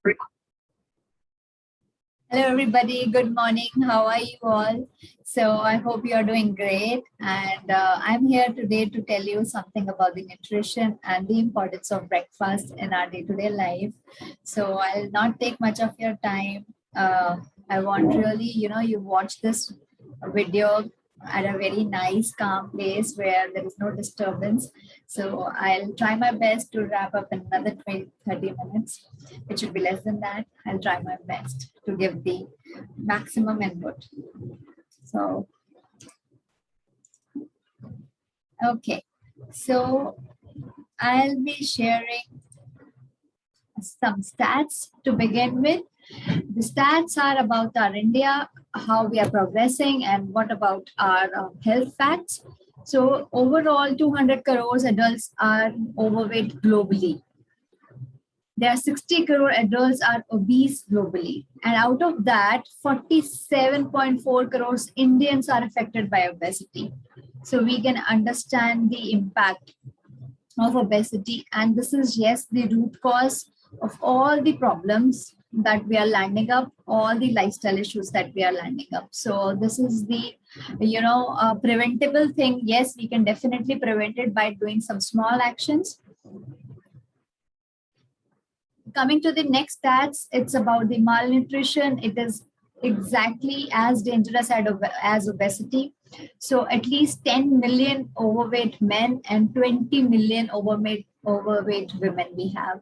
Hello, everybody. Good morning. How are you all? So, I hope you are doing great. And I'm here today to tell you something about the nutrition and the importance of breakfast in our day to day life. So, I'll not take much of your time. I want really, you watch this video at a very nice, calm place where there is no disturbance. So, I'll try my best to wrap up in another 20, 30 minutes. It should be less than that. I'll try my best to give the maximum input. So, okay. So, I'll be sharing some stats to begin with. The stats are about our India, how we are progressing, and what about our health facts. So, overall, 200 crores adults are overweight globally. There are 60 crore adults are obese globally. And out of that, 47.4 crores Indians are affected by obesity. So we can understand the impact of obesity. And this is, yes, the root cause of all the problems that we are landing up, all the lifestyle issues that we are landing up. So this is the, preventable thing. Yes, we can definitely prevent it by doing some small actions. Coming to the next stats, it's about the malnutrition. It is exactly as dangerous as obesity. So at least 10 million overweight men and 20 million overweight women we have.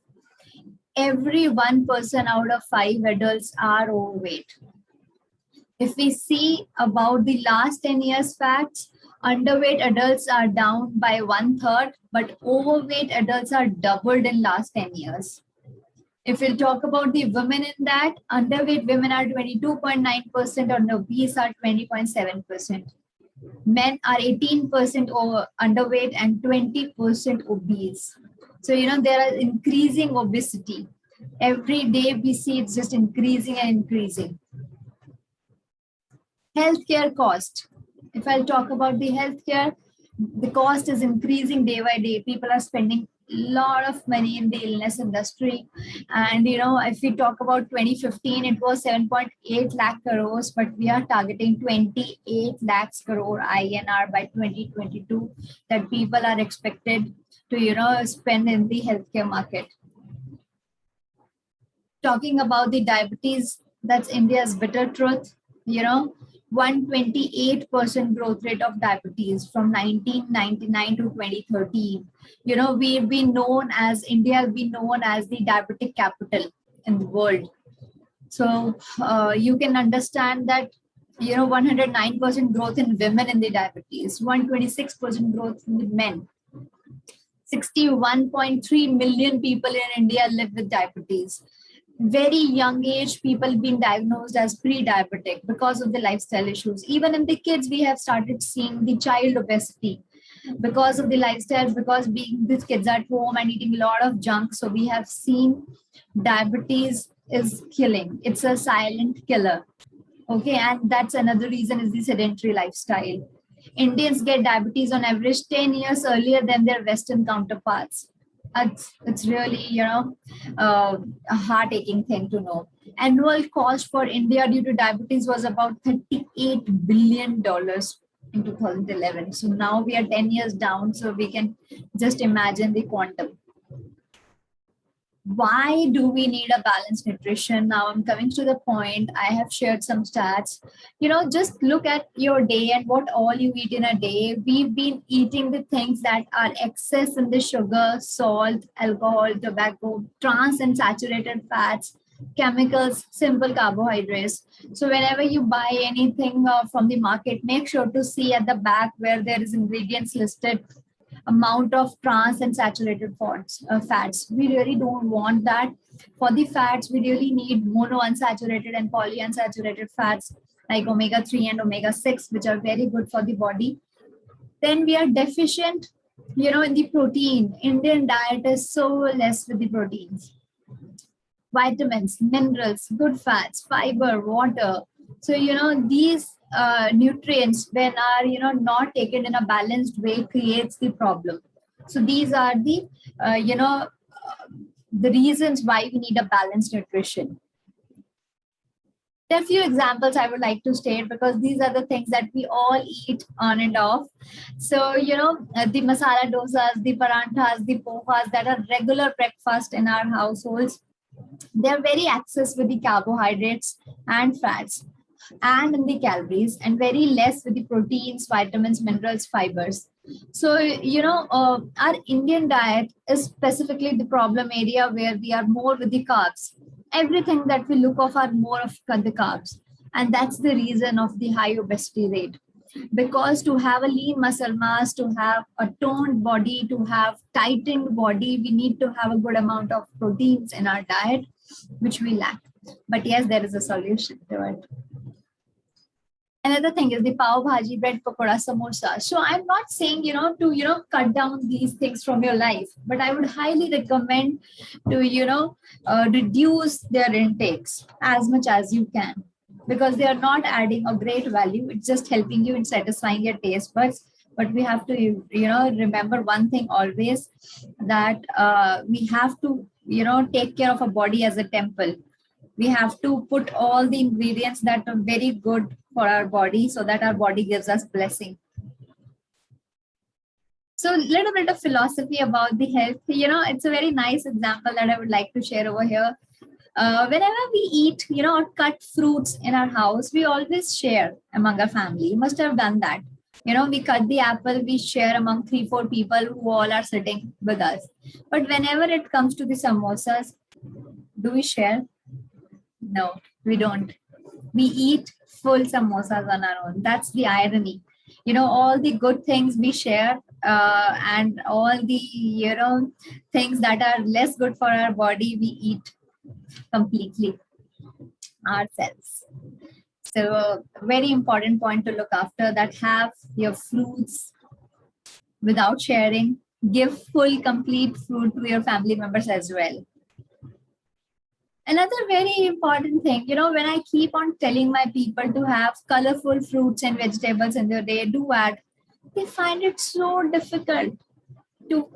Every one person out of 5 adults are overweight. If we see about the last 10 years facts, underweight adults are down by 1/3, but overweight adults are doubled in last 10 years. If we'll talk about the women in that, underweight women are 22.9% and obese are 20.7%. Men are 18% underweight and 20% obese. So, there are increasing obesity. Every day we see it's just increasing and increasing. Healthcare cost. If I'll talk about the healthcare, the cost is increasing day by day. People are spending lot of money in the illness industry. And if we talk about 2015, it was 7.8 lakh crores, but we are targeting 28 lakhs crore INR by 2022 that people are expected to spend in the healthcare market. Talking about the diabetes, that's India's bitter truth. 128% growth rate of diabetes from 1999 to 2013. We've been known as India, been known as the diabetic capital in the world. So you can understand that 109% growth in women in the diabetes, 126% growth in men. 61.3 million people in India live with diabetes. Very young age, people being diagnosed as pre-diabetic because of the lifestyle issues. Even in the kids, we have started seeing the child obesity because of the lifestyle, because being these kids at home and eating a lot of junk. So we have seen diabetes is killing. It's a silent killer. Okay, and that's another reason is the sedentary lifestyle. Indians get diabetes on average 10 years earlier than their Western counterparts. It's really, a heart-aching thing to know. Annual cost for India due to diabetes was about $38 billion in 2011. So now we are 10 years down, so we can just imagine the quantum. Why do we need a balanced nutrition? Now I'm coming to the point. I have shared some stats. Just look at your day and what all you eat in a day. We've been eating the things that are excess in the sugar, salt, alcohol, tobacco, trans and saturated fats, chemicals, simple carbohydrates. So whenever you buy anything from the market, make sure to see at the back where there is ingredients listed, amount of trans and saturated fats. We really don't want that. For the fats, we really need mono unsaturated and polyunsaturated fats like omega-3 and omega-6, which are very good for the body. Then we are deficient, in the protein. Indian diet is so less with the proteins. Vitamins, minerals, good fats, fiber, water. So, these nutrients, when are not taken in a balanced way, creates the problem. So these are the the reasons why we need a balanced nutrition. There are a few examples I would like to state because these are the things that we all eat on and off. So, the masala dosas, the paranthas, the pohas that are regular breakfast in our households, they're very access with the carbohydrates and fats and in the calories and very less with the proteins, vitamins, minerals, fibers. So, our Indian diet is specifically the problem area where we are more with the carbs. Everything that we look of are more of the carbs. And that's the reason of the high obesity rate. Because to have a lean muscle mass, to have a toned body, to have tightened body, we need to have a good amount of proteins in our diet, which we lack. But yes, there is a solution to it. Another thing is the pav bhaji, bread pakoda, samosa. So I'm not saying, to, cut down these things from your life, but I would highly recommend to, reduce their intakes as much as you can, because they are not adding a great value. It's just helping you in satisfying your taste buds. But we have to, remember one thing always, that we have to, take care of a body as a temple. We have to put all the ingredients that are very good for our body so that our body gives us blessing. So a little bit of philosophy about the health. It's a very nice example that I would like to share over here. Whenever we eat, or cut fruits in our house, we always share among our family. You must have done that. We cut the apple, we share among 3-4 people who all are sitting with us. But whenever it comes to the samosas, do we share? No, we don't. We eat full samosas on our own. That's the irony. All the good things we share, and all the, things that are less good for our body, we eat completely ourselves. So very important point to look after, that have your fruits without sharing. Give full, complete fruit to your family members as well. Another very important thing, when I keep on telling my people to have colorful fruits and vegetables in their day, do add, they find it so difficult to,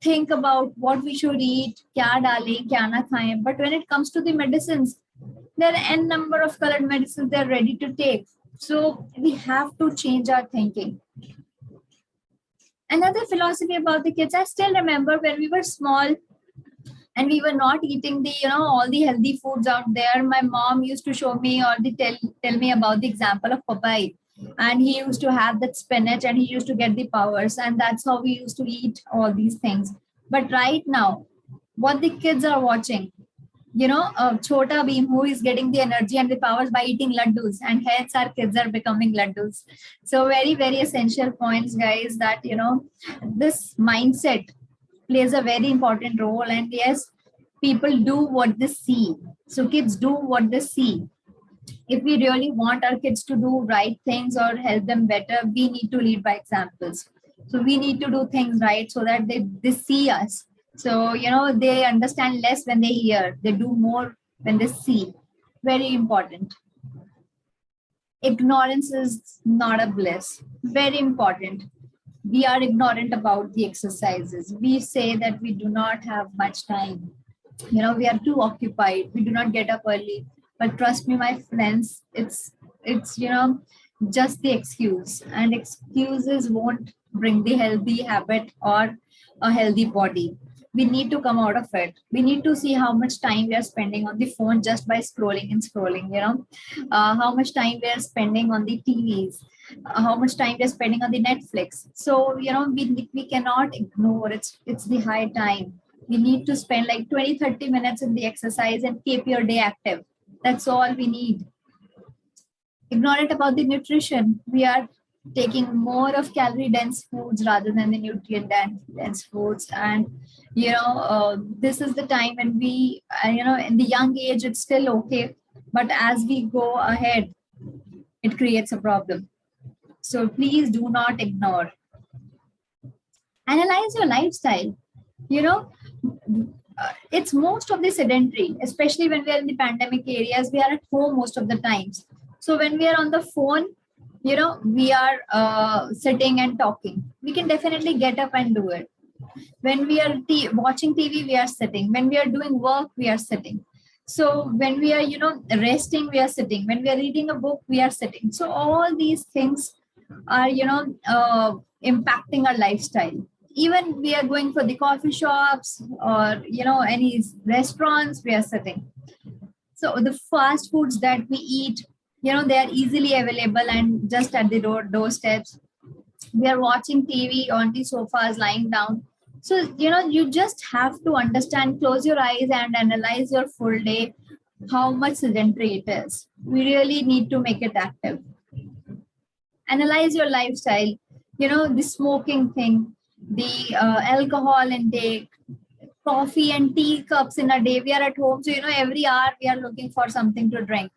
think about what we should eat, kya dale, kya na khaye. But when it comes to the medicines, there are n number of colored medicines they're ready to take. So we have to change our thinking. Another philosophy about the kids, I still remember when we were small, and we were not eating the, all the healthy foods out there. My mom used to show me or tell me about the example of Popeye, and he used to have that spinach and he used to get the powers, and that's how we used to eat all these things. But right now, what the kids are watching, Chota Beam, who is getting the energy and the powers by eating laddus, and hence our kids are becoming laddus. So very, very essential points, guys, that, this mindset plays a very important role. And yes, people do what they see. So kids do what they see. If we really want our kids to do right things or help them better, we need to lead by examples. So we need to do things right so that they see us. So, they understand less when they hear, they do more when they see. Very important. Ignorance is not a bliss. Very important. We are ignorant about the exercises. We say that we do not have much time. We are too occupied. We do not get up early. But trust me, my friends, it's just the excuse. And excuses won't bring the healthy habit or a healthy body. We need to come out of it. We need to see how much time we are spending on the phone just by scrolling and scrolling, how much time we are spending on the TVs, how much time we're spending on the Netflix. So, we cannot ignore it's the high time. We need to spend like 20-30 minutes in the exercise and keep your day active. That's all we need. Ignorant about the nutrition. We are taking more of calorie dense foods rather than the nutrient dense foods. And, this is the time when we, in the young age, it's still okay. But as we go ahead, it creates a problem. So please do not ignore. Analyze your lifestyle. It's most of the sedentary, especially when we are in the pandemic areas, we are at home most of the times. So when we are on the phone, we are sitting and talking. We can definitely get up and do it. When we are watching TV, we are sitting. When we are doing work, we are sitting. So when we are, resting, we are sitting. When we are reading a book, we are sitting. So all these things are, impacting our lifestyle. Even we are going for the coffee shops or, any restaurants, we are sitting. So the fast foods that we eat, they are easily available and just at the doorsteps. We are watching TV on the sofas, lying down. So, you just have to understand, close your eyes and analyze your full day, how much sedentary it is. We really need to make it active. Analyze your lifestyle, the smoking thing, the alcohol intake, coffee and tea cups in a day. We are at home, so, every hour we are looking for something to drink.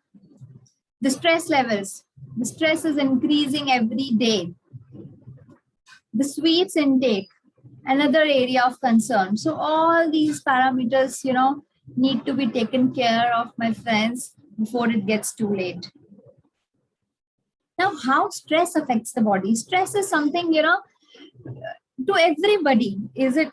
The stress levels, the stress is increasing every day. The sweets intake, another area of concern. So all these parameters, need to be taken care of, my friends, before it gets too late. Now, how stress affects the body? Stress is something, to everybody. Is it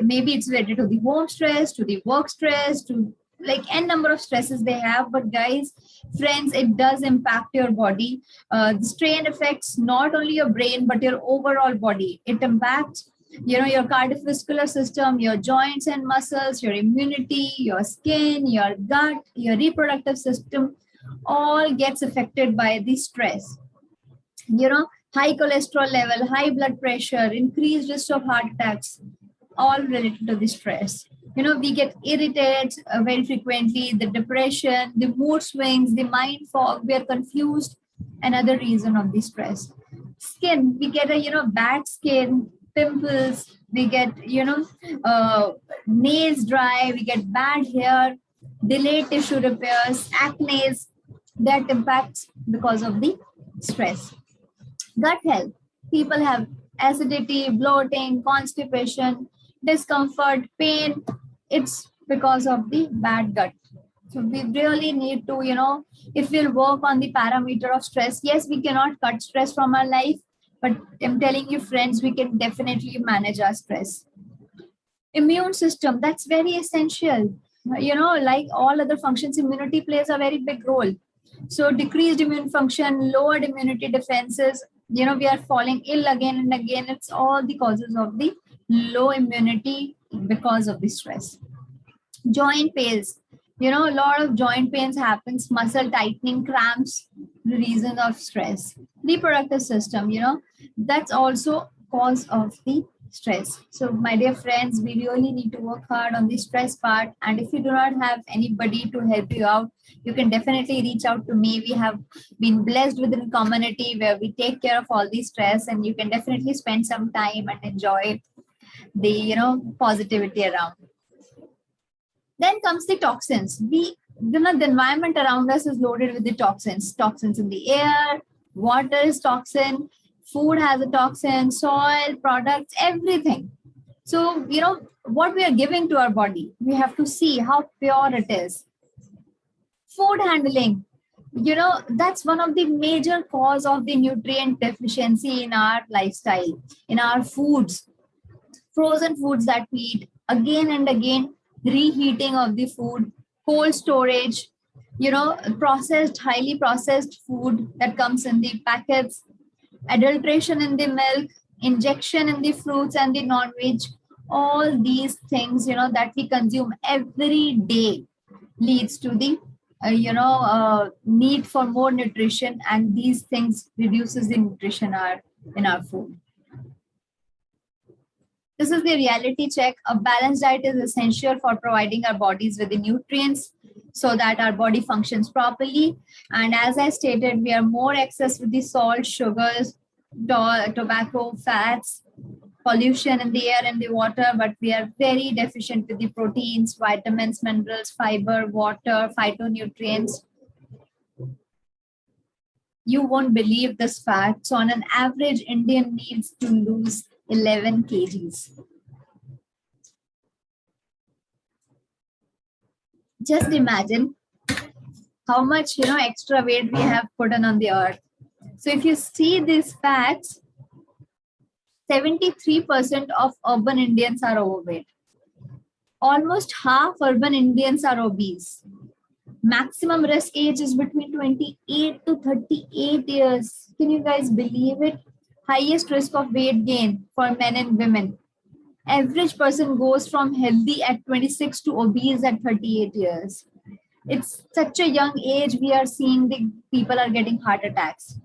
maybe it's related to the home stress, to the work stress, to like n number of stresses they have. But guys, friends, it does impact your body. The strain affects not only your brain but your overall body. It impacts your cardiovascular system, your joints and muscles, your immunity, your skin, your gut, your reproductive system, all gets affected by the stress. High cholesterol level, high blood pressure, increased risk of heart attacks, all related to the stress. We get irritated very frequently, the depression, the mood swings, the mind fog, we are confused, another reason of the stress. Skin, we get a bad skin, pimples, we get nails dry, we get bad hair, delayed tissue repairs, acne, that impacts because of the stress. Gut health, people have acidity, bloating, constipation, discomfort, pain. It's because of the bad gut. So we really need to, if we'll work on the parameter of stress, yes, we cannot cut stress from our life, but I'm telling you, friends, we can definitely manage our stress. Immune system, that's very essential. Like all other functions, immunity plays a very big role. So decreased immune function, lowered immunity defenses, we are falling ill again and again. It's all the causes of the low immunity because of the stress. Joint pains, a lot of joint pains happens, muscle tightening, cramps, the reason of stress. Reproductive system, that's also cause of the stress. So my dear friends, we really need to work hard on the stress part. And if you do not have anybody to help you out, you can definitely reach out to me. We have been blessed with a community where we take care of all the stress, and you can definitely spend some time and enjoy the positivity around. Then comes the toxins. The environment around us is loaded with the toxins. Toxins in the air, water is toxin, food has a toxin, soil, products, everything. So, what we are giving to our body, we have to see how pure it is. Food handling, that's one of the major cause of the nutrient deficiency in our lifestyle, in our foods. Frozen foods that we eat again and again, reheating of the food, cold storage, processed, highly processed food that comes in the packets, adulteration in the milk, injection in the fruits and the non-veg, all these things, that we consume every day leads to the, need for more nutrition, and these things reduces the nutrition in our food. This is the reality check. A balanced diet is essential for providing our bodies with the nutrients so that our body functions properly. And as I stated, we are more excess with the salt, sugars, tobacco, fats, pollution in the air and the water, but we are very deficient with the proteins, vitamins, minerals, fiber, water, phytonutrients. You won't believe this fact. So on an average, Indian needs to lose 11 kgs. Just imagine how much extra weight we have put on the earth. So if you see these facts, 73% of urban Indians are overweight. Almost half urban Indians are obese. Maximum risk age is between 28 to 38 years. Can you guys believe it? Highest risk of weight gain for men and women. Average person goes from healthy at 26 to obese at 38 years. It's such a young age we are seeing the people are getting heart attacks.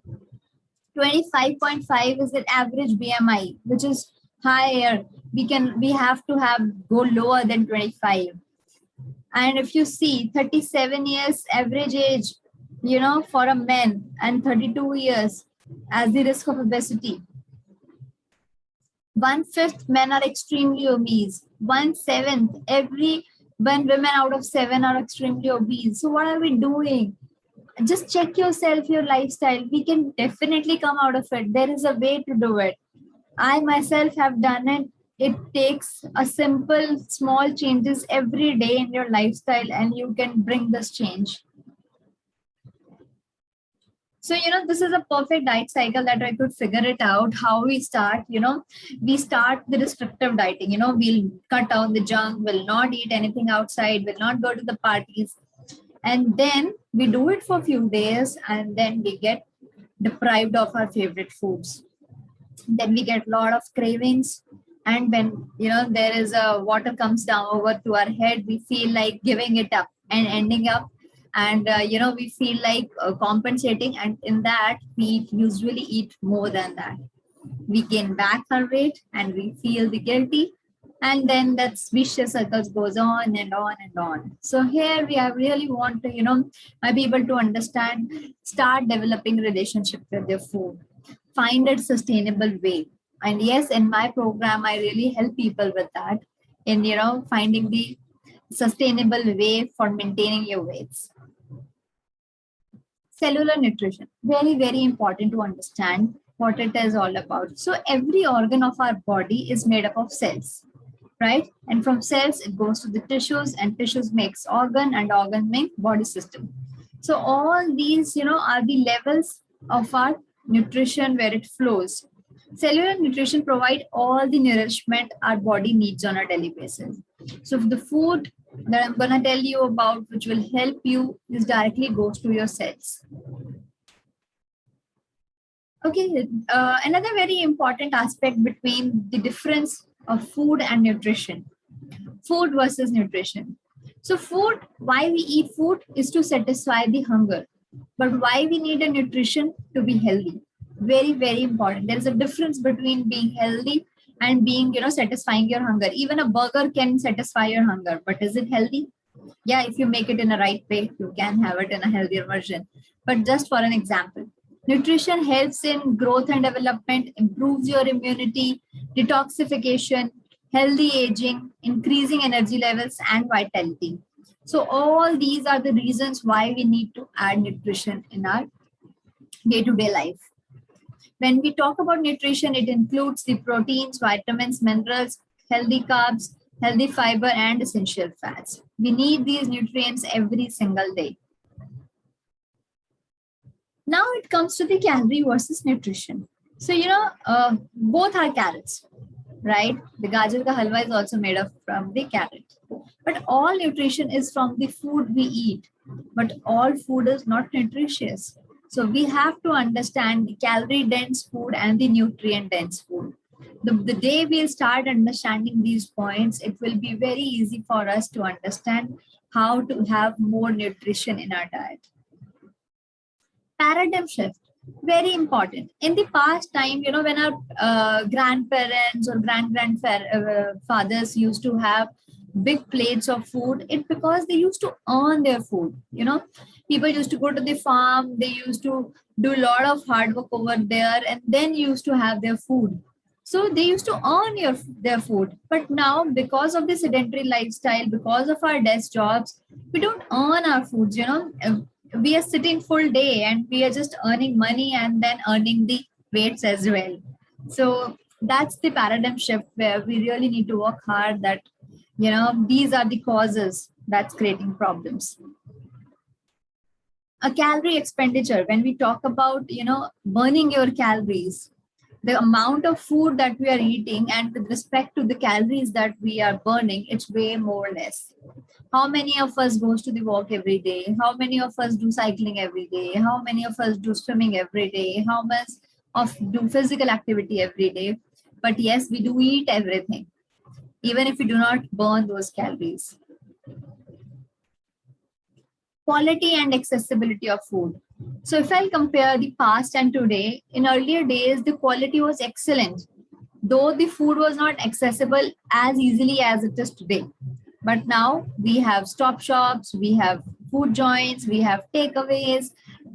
25.5 is the average BMI, which is higher. We have to have go lower than 25. And if you see 37 years average age, for a man, and 32 years as the risk of obesity. 1/5 men are extremely obese. 1/7 every one women out of 7 are extremely obese. So what are we doing? Just check yourself, your lifestyle. We can definitely come out of it. There is a way to do it. I myself have done it. It takes a simple, small changes every day in your lifestyle, and you can bring this change. So, this is a perfect diet cycle that I could figure it out. How we start, we start the restrictive dieting. We'll cut down the junk, will not eat anything outside, will not go to the parties. And then we do it for a few days, and then we get deprived of our favorite foods. Then we get a lot of cravings, and when there is a water comes down over to our head, we feel like giving it up and ending up, and we feel like compensating, and in that we usually eat more than that. We gain back our weight and we feel the guilty, and then that vicious circles goes on and on and on. So here I really want to my people to understand, start developing relationship with their food, find a sustainable way. And yes, in my program I really help people with that, in finding the sustainable way for maintaining your weights. Cellular nutrition, very, very important to understand what it is all about. So every organ of our body is made up of cells, right? And from cells, it goes to the tissues, and tissues makes organ, and organ make body system. So all these, are the levels of our nutrition where it flows. Cellular nutrition provide all the nourishment our body needs on a daily basis. So the food that I'm going to tell you about, which will help you, this directly goes to your cells. Okay, another very important aspect between the difference of food and nutrition. Food versus nutrition. So food, why we eat food is to satisfy the hunger. But why we need a nutrition? To be healthy. Very, very important. There is a difference between being healthy and being, satisfying your hunger. Even a burger can satisfy your hunger, but is it healthy? Yeah, if you make it in a right way, you can have it in a healthier version. But just for an example, nutrition helps in growth and development, improves your immunity, detoxification, healthy aging, increasing energy levels, and vitality. So all these are the reasons why we need to add nutrition in our day-to-day life. When we talk about nutrition, it includes the proteins, vitamins, minerals, healthy carbs, healthy fiber, and essential fats. We need these nutrients every single day. Now it comes to the calorie versus nutrition. So, both are carrots, right? The gajar ka halwa is also made of from the carrot. But all nutrition is from the food we eat. But all food is not nutritious. So we have to understand the calorie dense food and the nutrient dense food. The day we'll start understanding these points, it will be very easy for us to understand how to have more nutrition in our diet. Paradigm shift, very important. In the past time, when our grandparents or grandfathers used to have big plates of food, it's because they used to earn their food. People used to go to the farm, they used to do a lot of hard work over there, and then used to have their food. So they used to earn their food. But now, because of the sedentary lifestyle, because of our desk jobs, we don't earn our foods. We are sitting full day and we are just earning money and then earning the weights as well. So that's the paradigm shift where we really need to work hard, that these are the causes that's creating problems. A calorie expenditure, when we talk about burning your calories, the amount of food that we are eating and with respect to the calories that we are burning, it's way more or less. How many of us goes to the walk every day? How many of us do cycling every day? How many of us do swimming every day? How much of do physical activity every day? But yes, we do eat everything, even if we do not burn those calories. Quality and accessibility of food. So if I compare the past and today, in earlier days, the quality was excellent, though the food was not accessible as easily as it is today. But now we have stop shops, we have food joints, we have takeaways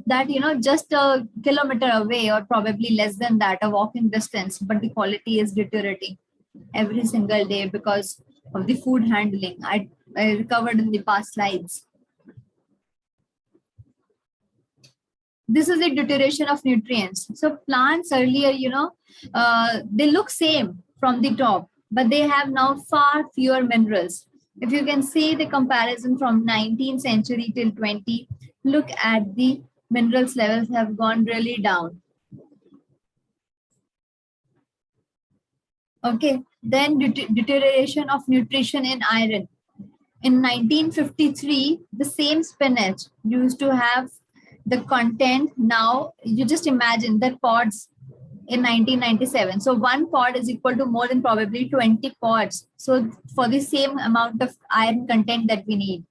that, just a kilometer away or probably less than that, a walking distance, but the quality is deteriorating every single day because of the food handling. I covered in the past slides. This is the deterioration of nutrients. So plants earlier, they look same from the top, but they have now far fewer minerals. If you can see the comparison from 19th century till 20, look at the minerals levels have gone really down. Okay, then deterioration of nutrition in iron. In 1953, the same spinach used to have the content. Now you just imagine that pods in 1997. So one pod is equal to more than probably 20 pods. So for the same amount of iron content that we need,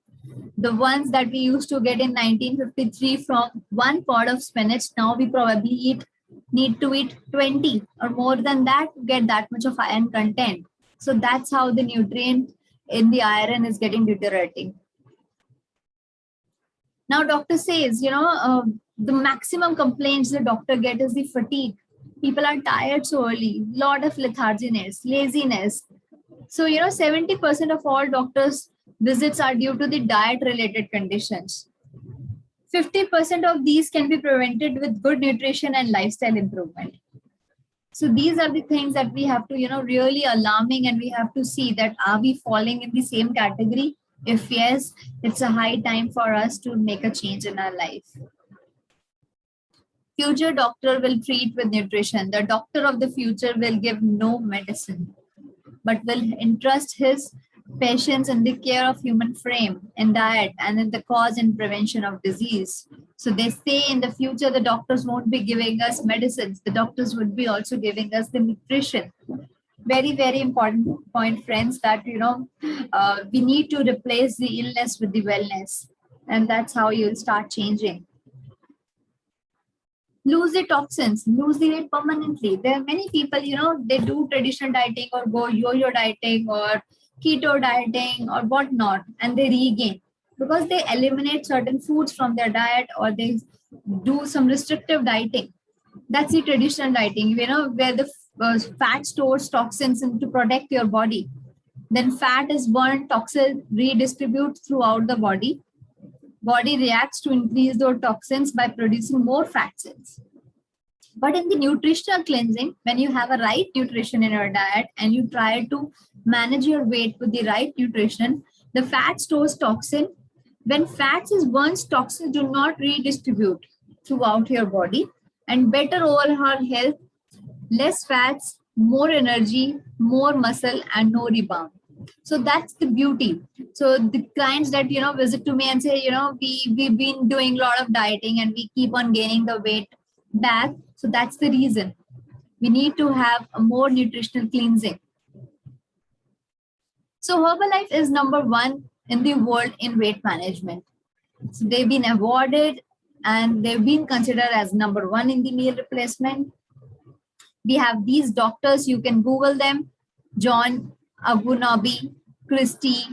the ones that we used to get in 1953 from one pod of spinach, now we probably need to eat 20 or more than that to get that much of iron content. So that's how the nutrient in the iron is getting deteriorating. Now doctor says, the maximum complaints the doctor get is the fatigue. People are tired so early, lot of letharginess, laziness. So 70% of all doctors visits are due to the diet related conditions. 50% of these can be prevented with good nutrition and lifestyle improvement. So these are the things that we have to, really alarming, and we have to see that are we falling in the same category? If yes, it's a high time for us to make a change in our life. Future doctor will treat with nutrition. The doctor of the future will give no medicine, but will entrust his patients in the care of human frame and diet and in the cause and prevention of disease. So they say in the future, the doctors won't be giving us medicines. The doctors would be also giving us the nutrition. Very, very important point, friends, that, we need to replace the illness with the wellness. And that's how you'll start changing. Lose the toxins, lose the weight permanently. There are many people, they do traditional dieting or go yo-yo dieting or keto dieting or whatnot, and they regain because they eliminate certain foods from their diet or they do some restrictive dieting. That's the traditional dieting, where the fat stores toxins in to protect your body. Then fat is burned, toxins redistribute throughout the body. Body reacts to increase those toxins by producing more fat cells. But in the nutritional cleansing, when you have a right nutrition in your diet and you try to manage your weight with the right nutrition, the fat stores toxin. When fats is burned, toxins do not redistribute throughout your body, and better overall health, less fats, more energy, more muscle, and no rebound. So that's the beauty. So the clients that visit to me and say, we've been doing a lot of dieting and we keep on gaining the weight back. So that's the reason we need to have a more nutritional cleansing. So Herbalife is number one in the world in weight management. So they've been awarded and they've been considered as number one in the meal replacement. We have these doctors, you can Google them: John Abunabi, Christie,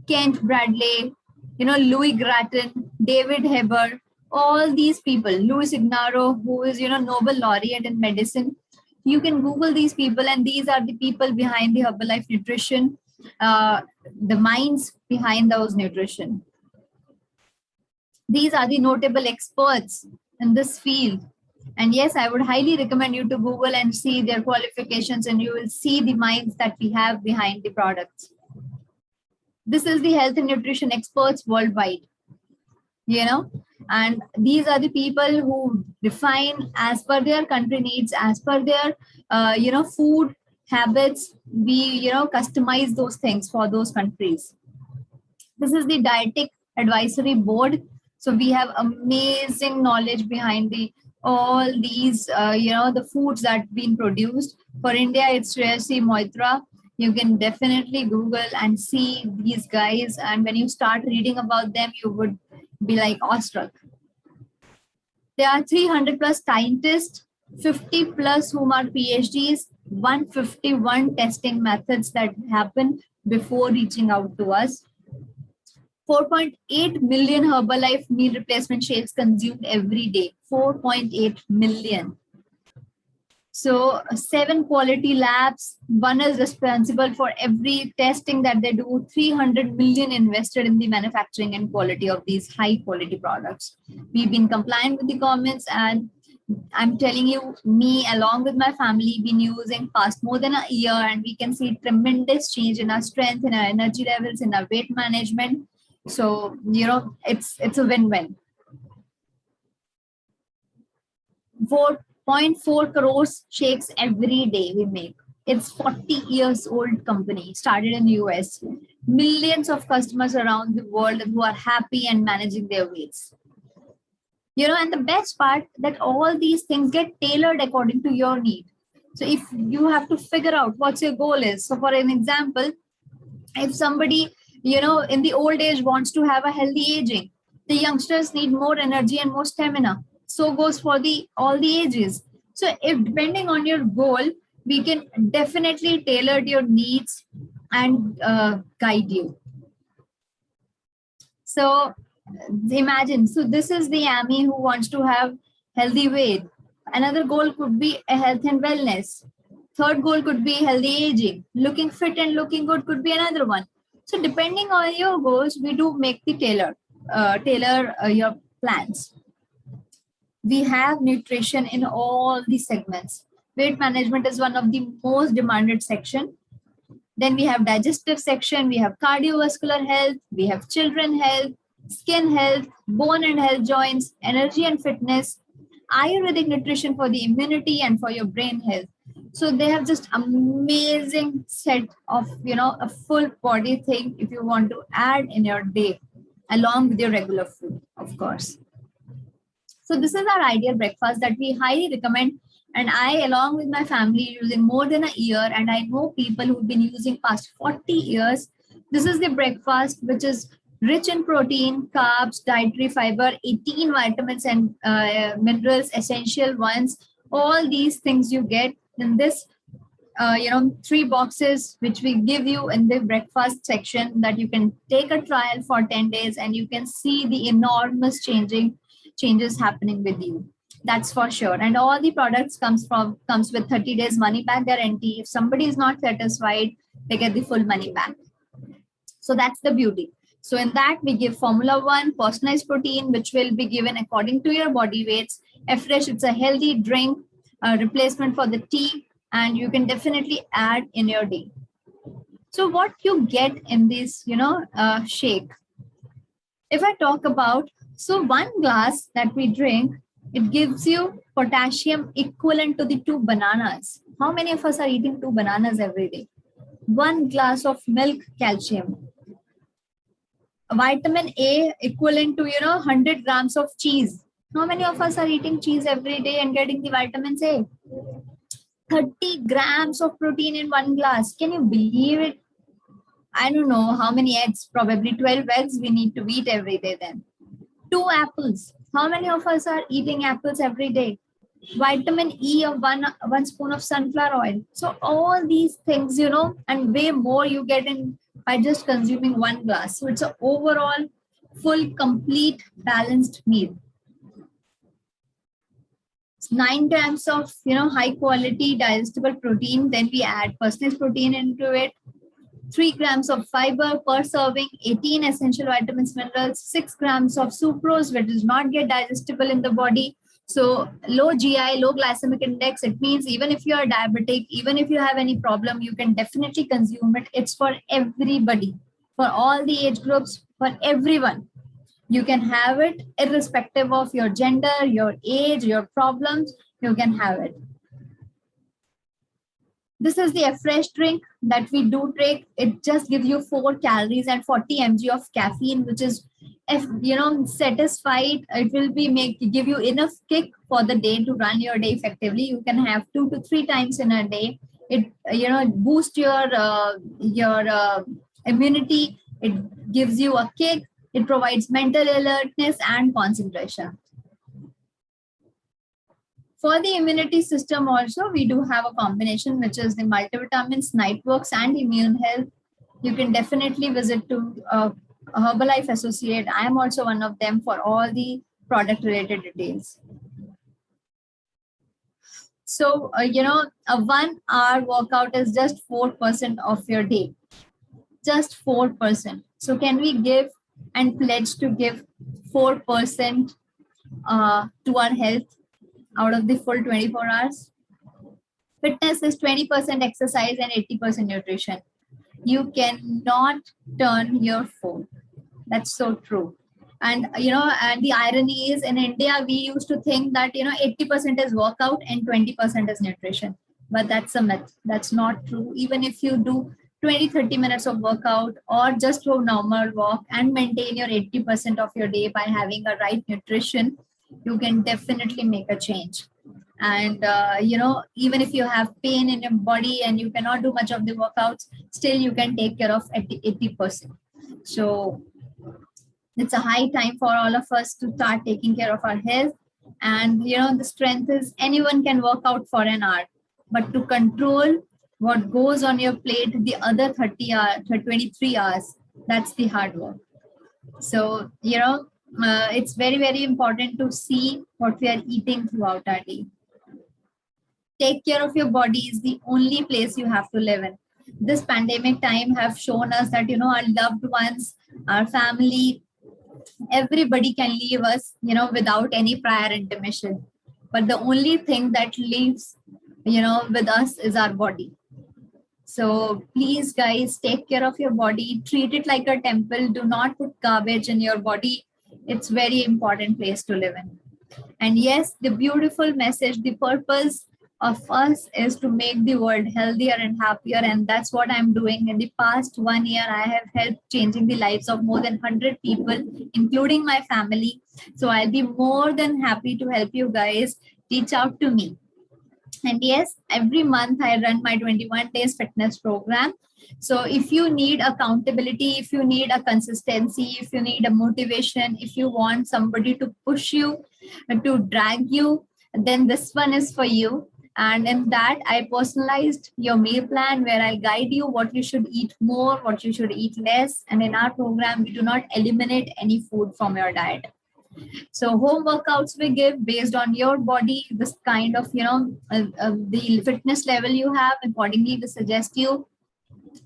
Kent Bradley, Louis Gratton, David Heber, all these people, Louis Ignaro, who is, Nobel laureate in medicine. You can Google these people, and these are the people behind the Herbalife Nutrition, the minds behind those nutrition. These are the notable experts in this field. And yes, I would highly recommend you to Google and see their qualifications, and you will see the minds that we have behind the products. This is the health and nutrition experts worldwide, and these are the people who define as per their country needs, as per their food habits. We customize those things for those countries. This is the dietetic advisory board. So we have amazing knowledge behind the all these the foods that been produced. For India, it's Shreyasi Moitra. You can definitely Google and see these guys, and when you start reading about them, you would be like awestruck. There are 300 plus scientists, 50 plus whom are PhDs, 151 testing methods that happen before reaching out to us. 4.8 million Herbalife meal replacement shakes consumed every day. 4.8 million. So 7 quality labs. One is responsible for every testing that they do. 300 million invested in the manufacturing and quality of these high quality products. We've been compliant with the governments, and I'm telling you, me along with my family been using past more than a year, and we can see tremendous change in our strength, in our energy levels, in our weight management. So it's a win-win. 4.4 crores shakes every day we make. It's 40 years old company, started in the US. Millions of customers around the world who are happy and managing their weights. And the best part that all these things get tailored according to your need. So if you have to figure out what your goal is. So for an example, if somebody, in the old age wants to have a healthy aging, the youngsters need more energy and more stamina. So goes for all the ages. So if depending on your goal, we can definitely tailor your needs and guide you. So imagine, so this is the Amy who wants to have healthy weight. Another goal could be a health and wellness. Third goal could be healthy aging. Looking fit and looking good could be another one. So depending on your goals, we do make the tailor your plans. We have nutrition in all the segments. Weight management is one of the most demanded section. Then we have digestive section, we have cardiovascular health, we have children health, skin health, bone and health joints, energy and fitness, Ayurvedic nutrition for the immunity and for your brain health. So they have just amazing set of, a full body thing if you want to add in your day along with your regular food, of course. So this is our ideal breakfast that we highly recommend. And I, along with my family, using more than a year, and I know people who've been using past 40 years. This is the breakfast, which is rich in protein, carbs, dietary fiber, 18 vitamins and minerals, essential ones. All these things you get in this, 3 boxes, which we give you in the breakfast section, that you can take a trial for 10 days and you can see the enormous changes happening with you. That's for sure. And all the products comes with 30 days money back guarantee. If somebody is not satisfied, they get the full money back. So that's the beauty. So in that, we give Formula 1, personalized protein, which will be given according to your body weights. Fresh, it's a healthy drink, replacement for the tea, and you can definitely add in your day. So what you get in this, shake. If I talk about, so 1 glass that we drink, it gives you potassium equivalent to the 2 bananas. How many of us are eating 2 bananas every day? 1 glass of milk, calcium. Vitamin A equivalent to 100 grams of cheese. How many of us are eating cheese every day and getting the vitamins A? 30 grams of protein in 1 glass. Can you believe it? I don't know how many eggs, probably 12 eggs we need to eat every day then. 2 apples. How many of us are eating apples every day? Vitamin E of one spoon of sunflower oil. So all these things, and way more you get in by just consuming 1 glass. So it's an overall full, complete, balanced meal. 9 grams of, high quality digestible protein. Then we add personalized protein into it. 3 grams of fiber per serving, 18 essential vitamins, minerals, 6 grams of sucrose, which does not get digestible in the body. So low GI, low glycemic index. It means even if you are diabetic, even if you have any problem, you can definitely consume it. It's for everybody, for all the age groups, for everyone. You can have it irrespective of your gender, your age, your problems. You can have it. This is the fresh drink that we do take. It just gives you 4 calories and 40 mg of caffeine, which is, if satisfied, it will be give you enough kick for the day to run your day effectively. You can have 2 to 3 times in a day. It boosts your immunity. It gives you a kick. It provides mental alertness and concentration. For the immunity system also, we do have a combination, which is the multivitamins, Nightworks, and Immune Health. You can definitely visit to Herbalife Associate. I am also one of them for all the product related details. So, a 1 hour workout is just 4% of your day. Just 4%. So can we give and pledge to give 4% to our health out of the full 24 hours? Fitness is 20% exercise and 80% nutrition. You cannot turn your phone. That's so true. And and the irony is, in India we used to think that 80% is workout and 20% is nutrition, but that's a myth. That's not true. Even if you do 20-30 minutes of workout or just go normal walk and maintain your 80% of your day by having a right nutrition, you can definitely make a change. And even if you have pain in your body and you cannot do much of the workouts, still you can take care of 80%. So it's a high time for all of us to start taking care of our health. And the strength is, anyone can work out for an hour, but to control what goes on your plate the other 30 hours, 23 hours, that's the hard work. So it's very, very important to see what we are eating throughout our day. Take care of your body is the only place you have to live in. This pandemic time have shown us that our loved ones, our family, everybody can leave us without any prior intermission, but the only thing that leaves with us is our body. So please guys, take care of your body, treat it like a temple. Do not put garbage in your body. It's very important place to live in. And yes, the beautiful message, the purpose of us is to make the world healthier and happier, and that's what I'm doing. In the past 1 year, I have helped changing the lives of more than 100 people, including my family. So I'll be more than happy to help you guys. Reach out to me. And yes, every month I run my 21 days fitness program. So if you need accountability, if you need a consistency, if you need a motivation, if you want somebody to push you, to drag you, then this one is for you. And in that, I personalized your meal plan where I'll guide you what you should eat more, what you should eat less. And in our program, we do not eliminate any food from your diet. So home workouts we give based on your body, this kind of, the fitness level you have, accordingly we suggest you.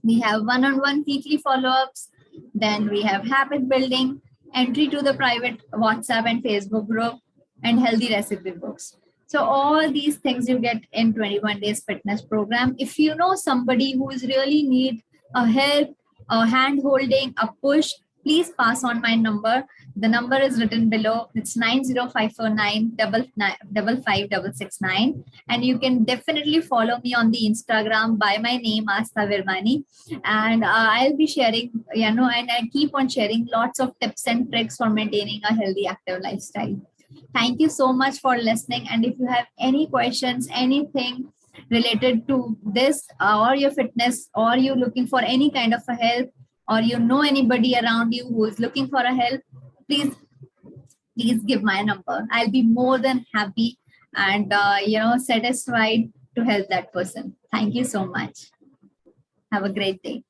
We have one-on-one weekly follow-ups. Then we have habit building, entry to the private WhatsApp and Facebook group, and healthy recipe books. So all these things you get in 21 days fitness program. If you know somebody who is really need a help, a hand holding, a push, please pass on my number. The number is written below. It's 90549 55669. And you can definitely follow me on the Instagram by my name, Astha Virmani. And I'll be sharing, and I keep on sharing lots of tips and tricks for maintaining a healthy, active lifestyle. Thank you so much for listening. And if you have any questions, anything related to this or your fitness, or you're looking for any kind of a help, or anybody around you who is looking for a help, please give my number. I'll be more than happy and satisfied to help that person. Thank you so much. Have a great day.